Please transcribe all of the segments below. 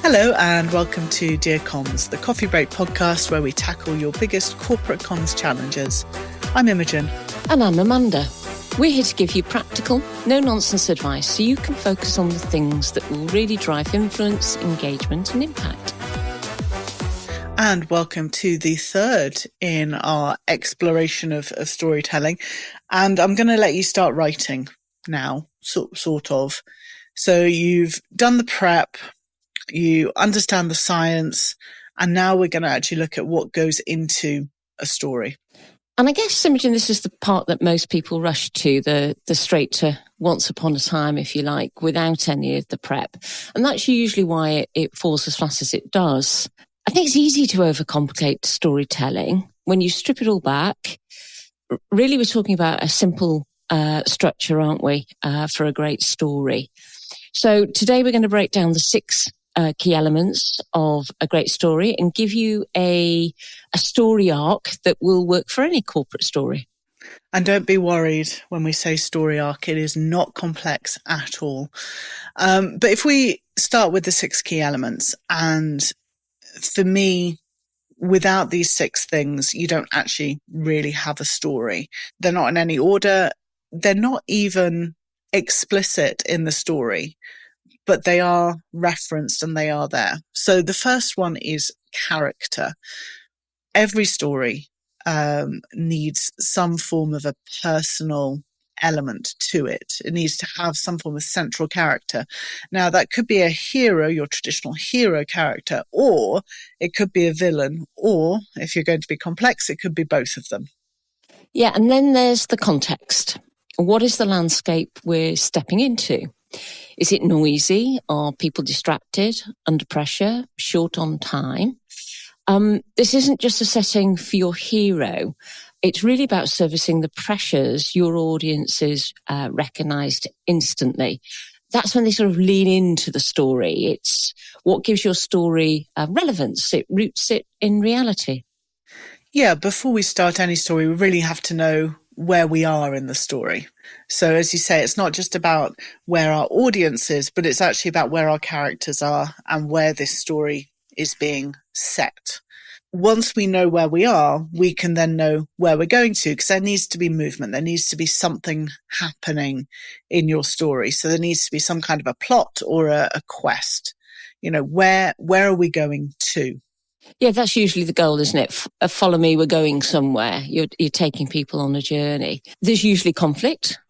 Hello and welcome to Dear Comms, the coffee break podcast where we tackle your biggest corporate comms challenges. I'm Imogen. And I'm Amanda. We're here to give you practical, no-nonsense advice so you can focus on the things that will really drive influence, engagement and impact. And welcome to the third in our exploration of storytelling. And I'm going to let you start writing now, sort of. So you've done the prep, you understand the science, and now we're going to actually look at what goes into a story. And I guess, Imogen, this is the part that most people rush to, the straight to once upon a time, if you like, without any of the prep. And that's usually why it falls as flat as it does. I think it's easy to overcomplicate storytelling. When you strip it all back, really we're talking about a simple structure, aren't we, for a great story. So today we're going to break down the six key elements of a great story and give you a story arc that will work for any corporate story. And don't be worried when we say story arc, it is not complex at all. But if we start with the six key elements, and for me, without these six things, you don't actually really have a story. They're not in any order. They're not even explicit in the story, but they are referenced and they are there. So the first one is character. Every story needs some form of a personal element to it. It needs to have some form of central character. Now, that could be a hero, your traditional hero character, or it could be a villain, or if you're going to be complex, it could be both of them. Yeah, and then there's the context. What is the landscape we're stepping into? Is it noisy? Are people distracted, under pressure, short on time? This isn't just a setting for your hero. It's really about servicing the pressures your audiences recognised instantly. That's when they sort of lean into the story. It's what gives your story relevance. It roots it in reality. Yeah, before we start any story, we really have to know where we are in the story. So as you say, it's not just about where our audience is, but it's actually about where our characters are and where this story is being set. Once we know where we are, we can then know where we're going to, because there needs to be movement. There needs to be something happening in your story. So there needs to be some kind of a plot or a quest. You know, where are we going to? Yeah, that's usually the goal, isn't it? Follow me, we're going somewhere. You're taking people on a journey. There's usually conflict,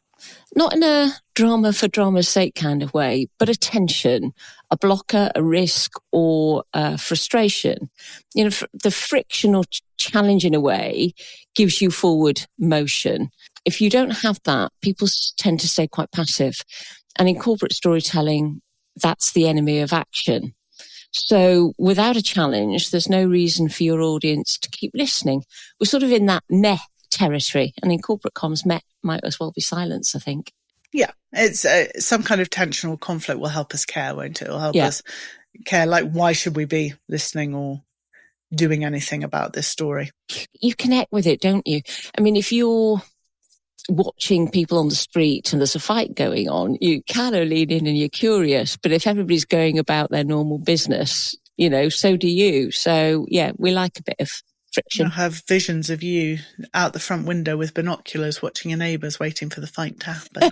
not in a drama for drama's sake kind of way, but a tension, a blocker, a risk, or frustration. You know, the friction or challenge in a way gives you forward motion. If you don't have that, people tend to stay quite passive. And in corporate storytelling, that's the enemy of action. So without a challenge, there's no reason for your audience to keep listening. We're sort of in that meh territory. And in corporate comms, meh might as well be silence, I think. Yeah, it's some kind of tension or conflict will help us care, won't it? It'll help us care, like, why should we be listening or doing anything about this story? You connect with it, don't you? I mean, if you're watching people on the street and there's a fight going on, you kind of lean in and you're curious. But if everybody's going about their normal business, you know, so do you. So, yeah, we like a bit of friction. I have visions of you out the front window with binoculars watching your neighbours waiting for the fight to happen.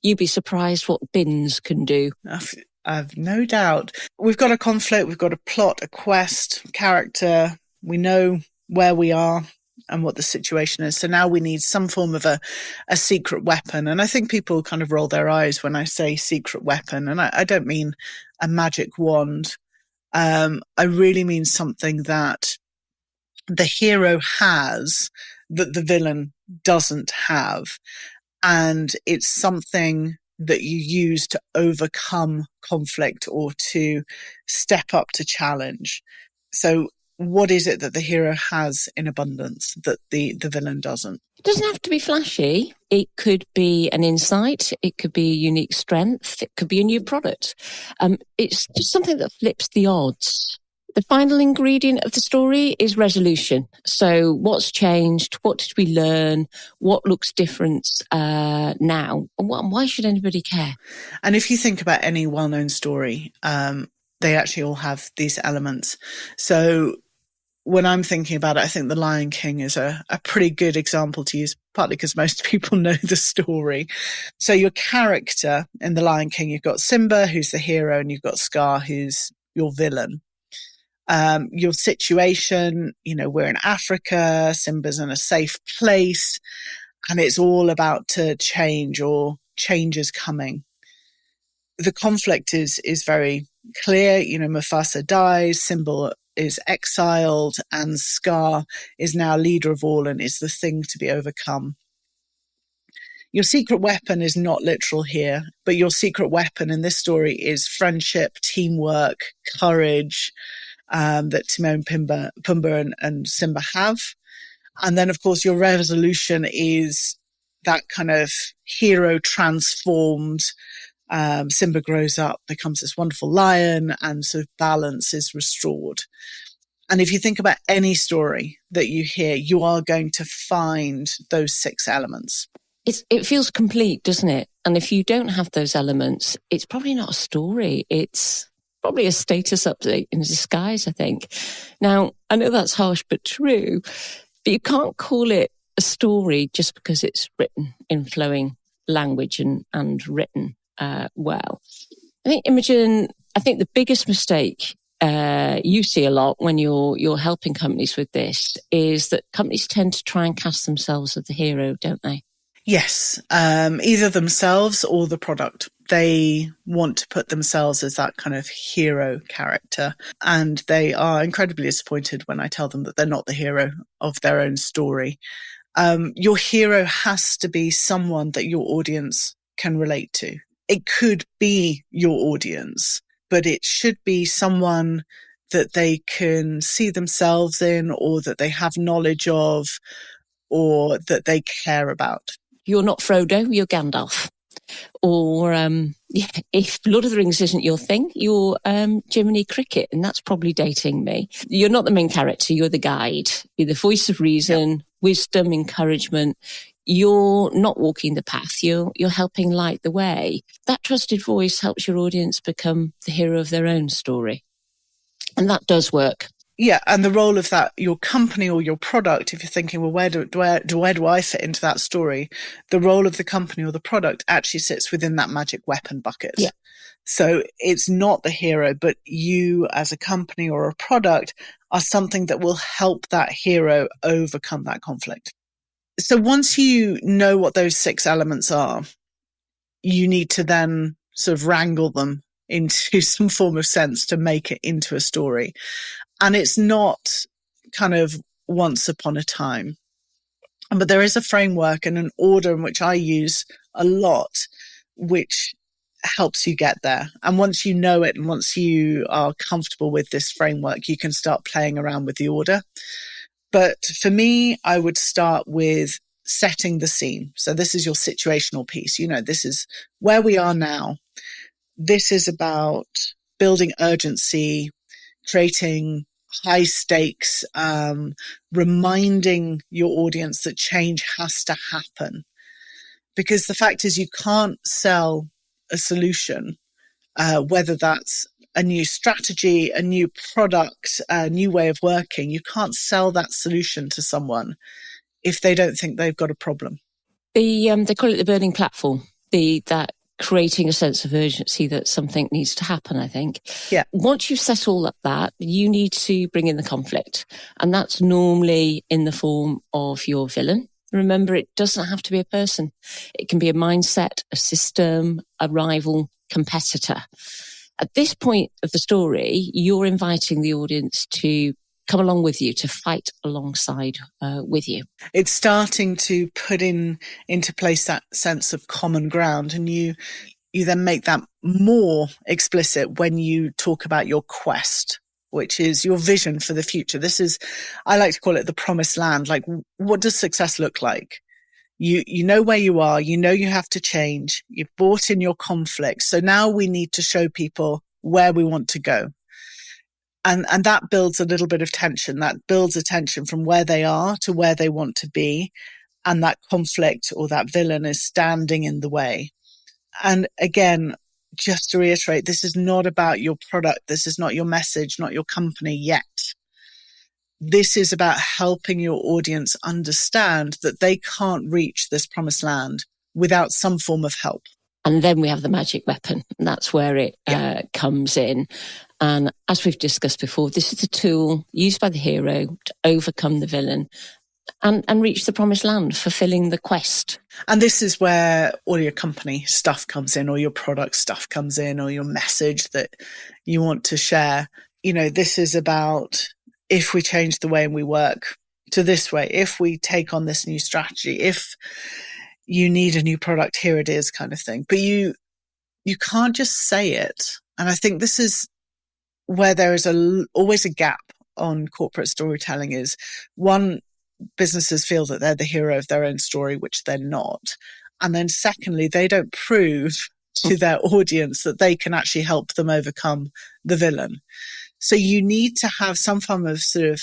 You'd be surprised what bins can do. I've no doubt. We've got a conflict, we've got a plot, a quest, character. We know where we are and what the situation is. So now we need some form of a secret weapon. And I think people kind of roll their eyes when I say secret weapon. And I don't mean a magic wand. I really mean something that the hero has that the villain doesn't have. And it's something that you use to overcome conflict or to step up to challenge. So what is it that the hero has in abundance that the villain doesn't? It doesn't have to be flashy. It could be an insight. It could be a unique strength. It could be a new product. It's just something that flips the odds. The final ingredient of the story is resolution. So what's changed? What did we learn? What looks different now? And why should anybody care? And if you think about any well-known story, they actually all have these elements. So when I'm thinking about it, I think The Lion King is a pretty good example to use, partly because most people know the story. So your character in The Lion King, you've got Simba, who's the hero, and you've got Scar, who's your villain. Your situation, we're in Africa, Simba's in a safe place, and it's all about to change, or change is coming. The conflict is very clear. Mufasa dies, Simba is exiled, and Scar is now leader of all and is the thing to be overcome. Your secret weapon is not literal here, but your secret weapon in this story is friendship, teamwork, courage, that Timon, Pumbaa and Simba have. And then, of course, your resolution is that kind of hero transformed. Simba grows up, becomes this wonderful lion, and sort of balance is restored. And if you think about any story that you hear, you are going to find those 6 elements. It feels complete, doesn't it? And if you don't have those elements, it's probably not a story. It's probably a status update in disguise, I think. Now, I know that's harsh but true, but you can't call it a story just because it's written in flowing language and written well. I think, Imogen, the biggest mistake you see a lot when you're helping companies with this is that companies tend to try and cast themselves as the hero, don't they? Yes, either themselves or the product. They want to put themselves as that kind of hero character, and they are incredibly disappointed when I tell them that they're not the hero of their own story. Your hero has to be someone that your audience can relate to. It could be your audience, but it should be someone that they can see themselves in, or that they have knowledge of, or that they care about. You're not Frodo, you're Gandalf. Or if Lord of the Rings isn't your thing, you're Jiminy Cricket, and that's probably dating me. You're not the main character, you're the guide. You're the voice of reason, wisdom, encouragement. You're not walking the path, you're helping light the way. That trusted voice helps your audience become the hero of their own story. And that does work. Yeah, and the role of that, your company or your product, if you're thinking, well, where do I fit into that story? The role of the company or the product actually sits within that magic weapon bucket. Yeah. So it's not the hero, but you as a company or a product are something that will help that hero overcome that conflict. So once you know what those 6 elements are, you need to then sort of wrangle them into some form of sense to make it into a story. And it's not kind of once upon a time, but there is a framework and an order in which I use a lot, which helps you get there. And once you know it, and once you are comfortable with this framework, you can start playing around with the order. But for me, I would start with setting the scene. So this is your situational piece. This is where we are now. This is about building urgency, creating high stakes, reminding your audience that change has to happen. Because the fact is, you can't sell a solution, whether that's a new strategy, a new product, a new way of working. You can't sell that solution to someone if they don't think they've got a problem. They call it the burning platform. That creating a sense of urgency that something needs to happen, I think. Yeah. Once you've set all of that, you need to bring in the conflict. And that's normally in the form of your villain. Remember, it doesn't have to be a person. It can be a mindset, a system, a rival, competitor. At this point of the story, you're inviting the audience to come along with you, to fight alongside with you. It's starting to put into place that sense of common ground, and you then make that more explicit when you talk about your quest, which is your vision for the future. This is, I like to call it the promised land. Like, what does success look like? You know where you are, you know you have to change, you've brought in your conflict. So now we need to show people where we want to go. And that builds a little bit of tension. That builds a tension from where they are to where they want to be. And that conflict or that villain is standing in the way. And again, just to reiterate, this is not about your product. This is not your message, not your company yet. This is about helping your audience understand that they can't reach this promised land without some form of help. And then we have the magic weapon, and that's where it comes in. And as we've discussed before, this is a tool used by the hero to overcome the villain and reach the promised land, fulfilling the quest. And this is where all your company stuff comes in, or your product stuff comes in, or your message that you want to share. You know, this is about, if we change the way we work to this way, if we take on this new strategy, if you need a new product, here it is, kind of thing. But you can't just say it. And I think this is where there is always a gap on corporate storytelling. Is one, businesses feel that they're the hero of their own story, which they're not. And then secondly, they don't prove to their audience that they can actually help them overcome the villain. So you need to have some form of sort of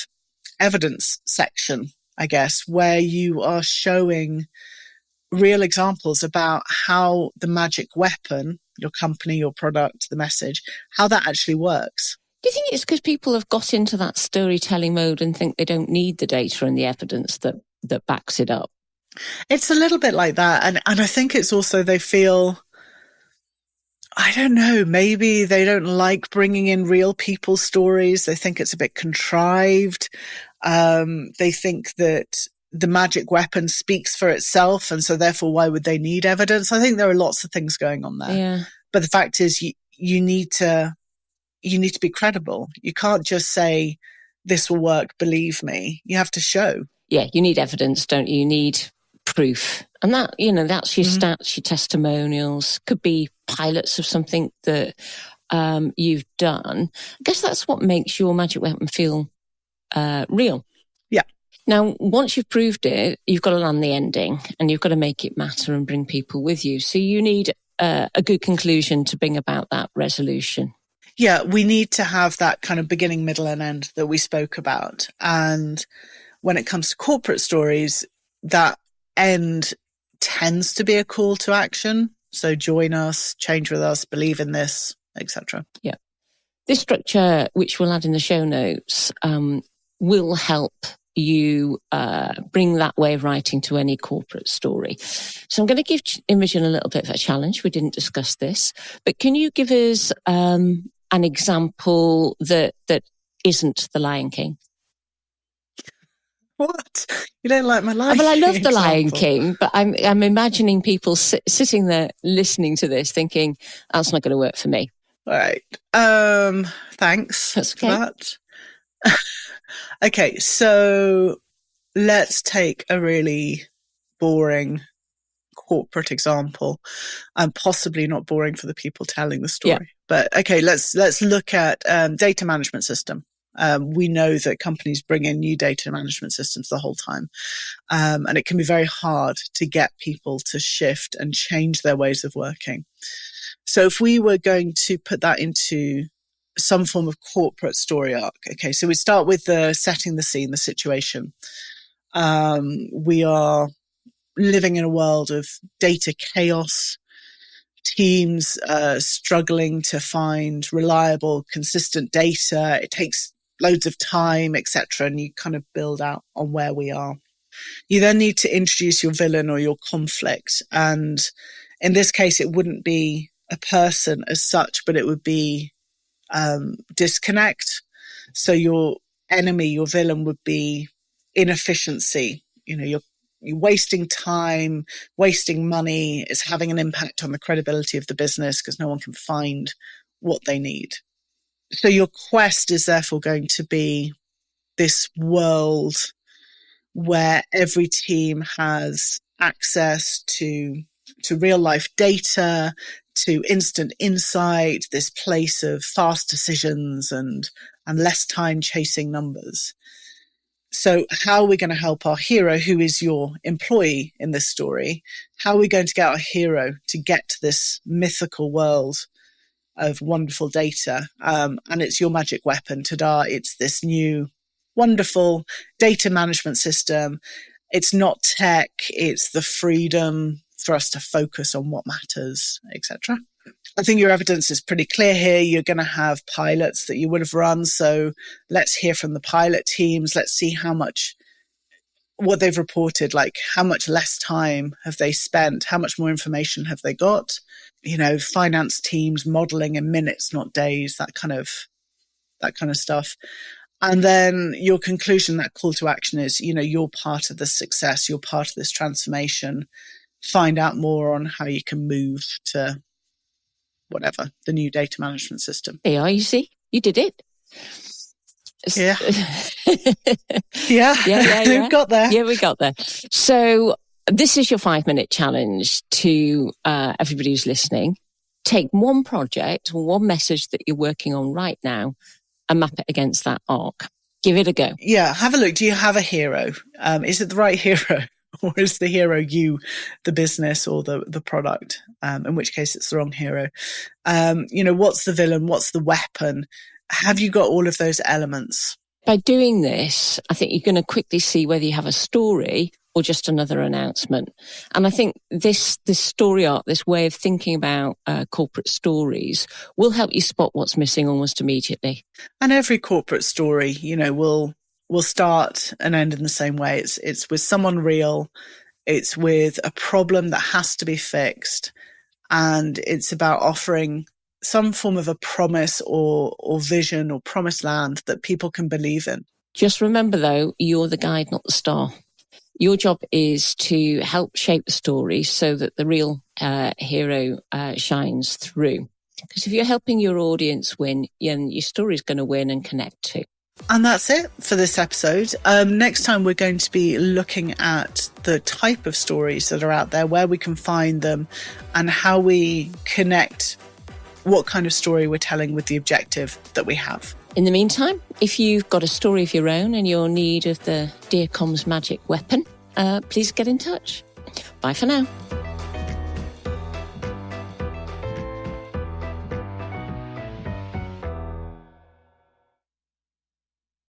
evidence section, I guess, where you are showing real examples about how the magic weapon, your company, your product, the message, how that actually works. Do you think it's because people have got into that storytelling mode and think they don't need the data and the evidence that backs it up? It's a little bit like that. And I think it's also they feel, I don't know, maybe they don't like bringing in real people's stories. They think it's a bit contrived. They think that the magic weapon speaks for itself, and so therefore why would they need evidence? I think there are lots of things going on there. Yeah. But the fact is you need to be credible. You can't just say this will work, believe me. You have to show. Yeah, you need evidence, don't you? You need proof. And that, that's your stats, your testimonials, could be pilots of something that you've done. I guess that's what makes your magic weapon feel real. Yeah. Now, once you've proved it, you've got to land the ending and you've got to make it matter and bring people with you. So you need a good conclusion to bring about that resolution. Yeah, we need to have that kind of beginning, middle, and end that we spoke about. And when it comes to corporate stories, that end tends to be a call to action. So join us, change with us, believe in this, etc. Yeah. This structure, which we'll add in the show notes, will help you bring that way of writing to any corporate story. So I'm going to give Imogen a little bit of a challenge. We didn't discuss this, but can you give us an example that isn't The Lion King? What? You don't like my Lion King? Well, I love The example. Lion King, but I'm imagining people sitting there listening to this thinking, that's not going to work for me. All right. Thanks That's okay. for that. Okay, so let's take a really boring corporate example, and possibly not boring for the people telling the story. Yeah. But okay, let's look at data management system. We know that companies bring in new data management systems the whole time. And it can be very hard to get people to shift and change their ways of working. So if we were going to put that into some form of corporate story arc, okay, so we start with the setting the scene, the situation. We are living in a world of data chaos, teams struggling to find reliable, consistent data. It takes loads of time, etc. And you kind of build out on where we are. You then need to introduce your villain or your conflict. And in this case, it wouldn't be a person as such, but it would be disconnect. So your enemy, your villain would be inefficiency. You're wasting time, wasting money. It's having an impact on the credibility of the business because no one can find what they need. So your quest is therefore going to be this world where every team has access to real life data, to instant insight, this place of fast decisions and less time chasing numbers. So how are we going to help our hero, who is your employee in this story? How are we going to get our hero to get to this mythical world of wonderful data? And it's your magic weapon, ta-da. It's this new wonderful data management system. It's not tech. It's the freedom for us to focus on what matters, etc. I think your evidence is pretty clear here. You're going to have pilots that you would have run. So let's hear from the pilot teams. Let's see what they've reported, like how much less time have they spent? How much more information have they got? Finance teams modeling in minutes, not days, that kind of stuff. And then your conclusion, that call to action is, you're part of the success. You're part of this transformation. Find out more on how you can move to whatever, the new data management system. There you are, you see, you did it. Yeah. Yeah. We've got there. Yeah, we got there. So this is your 5-minute challenge to everybody who's listening. Take one project or one message that you're working on right now and map it against that arc. Give it a go. Yeah, have a look. Do you have a hero? Is it the right hero? Or is the hero you, the business or the product? In which case it's the wrong hero. What's the villain? What's the weapon? Have you got all of those elements? By doing this, I think you're going to quickly see whether you have a story or just another announcement. And I think this story arc, this way of thinking about corporate stories will help you spot what's missing almost immediately. And every corporate story, will start and end in the same way. It's with someone real. It's with a problem that has to be fixed. And it's about offering some form of a promise or vision or promised land that people can believe in. Just remember, though, you're the guide, not the star. Your job is to help shape the story so that the real hero shines through. Because if you're helping your audience win, your story's going to win and connect too. And that's it for this episode. Next time, we're going to be looking at the type of stories that are out there, where we can find them, and how we connect what kind of story we're telling with the objective that we have. In the meantime, if you've got a story of your own and you're in need of the Dear Comms magic weapon, please get in touch. Bye for now.